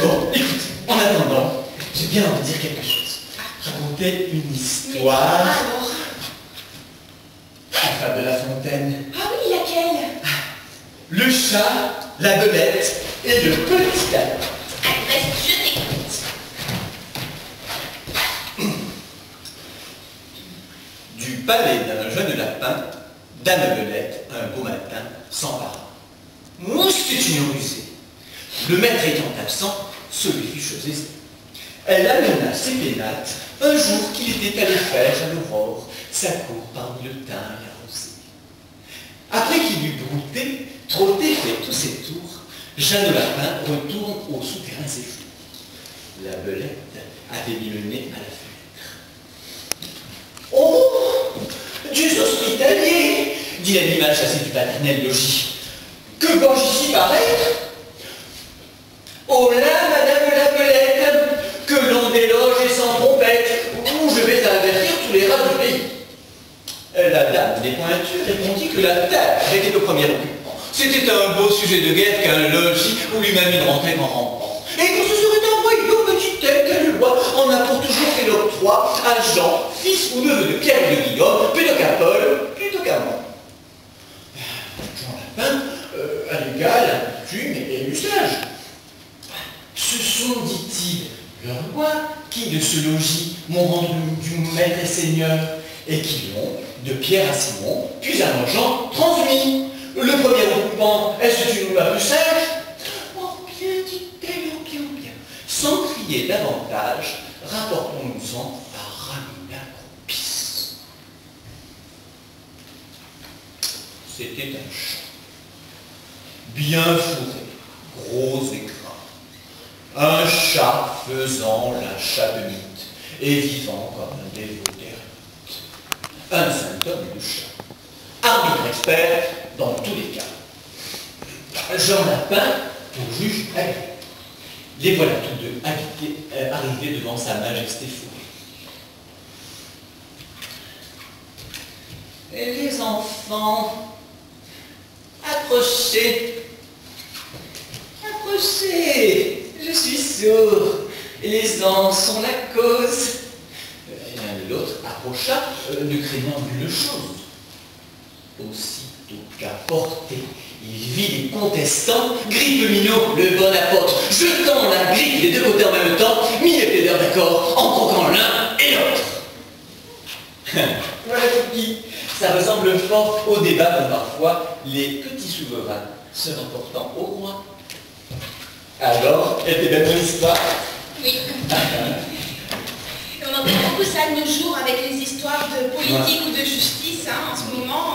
Bon, écoute, en attendant, j'ai bien envie de dire quelque chose. Raconter une histoire. Alors? La fable de La Fontaine. Ah oui, laquelle? Le chat, la belette et le petit lapin. Allez, vas-y, je t'écoute. Du palais d'un jeune lapin, Dame Belette, un beau matin, s'empara. C'est une rusée. Le maître étant absent, se lui fit chose aisée. Elle amena ses pénates un jour qu'il était allé faire à l'aurore sa cour parmi le thym et la rosée. Après qu'il eut brouté, trotté, fait tous ses tours, Jeanne Lapin retourne au souterrain séjour. La belette avait mis le nez à la fenêtre. « Oh, Dieu hospitalier !» dit l'animal chassé du paternel logis. « Que quand j'ici paraître ? Oh là, madame la belette, que l'on déloge et sans trompette, ou je vais avertir tous les rats du pays. » La dame des pointures répondit que la terre était le premier occupant. C'était un beau sujet de guerre qu'un logis où lui-même il rentrait en rampant. Et que ce serait un royaume petit tel que le roi en a pour toujours fait l'octroi à Jean, fils ou neveu de Pierre de Guillaume, plutôt qu'à Paul, plutôt qu'à moi. Jean Lapin, à l'égal, coutume et l'usage. Ce sont, dit-il, le roi qui de ce logis m'ont rendu du maître et seigneur, et qui l'ont, de Pierre à Simon, puis à Jean, transmis. Le premier occupant, est-ce une loi plus sage? Oh bien, dit-elle, oh bien, oh bien. Sans crier davantage, rapportons-nous-en à Ramina-Cropis. C'était un chat, bien fourré, gros et gras. Un chat faisant la chatte-mythe et vivant comme un dévot d'ermite. Un symptôme du chat. Arbitre expert dans tous les cas. Jean Lapin pour juge agréé. Les voilà tous deux arrivés devant sa majesté fourrée. Et les enfants, approchez, approchez, je suis sourd, et les anges sont la cause. L'un de l'autre approcha, ne craignant nulle chose. Aussitôt qu'à portée, il vit les contestants, grippe Minot, le bon apôtre, jetant la griffe des deux côtés en même temps, mit les plaideurs d'accord, en croquant l'un et l'autre. Voilà qui, ça ressemble fort au débat comme parfois les petits souverains se rapportant au roi. Alors, elle était belle ton histoire? Oui. On entend beaucoup ça de nos jours avec les histoires de politique ou de justice, hein, en ce moment.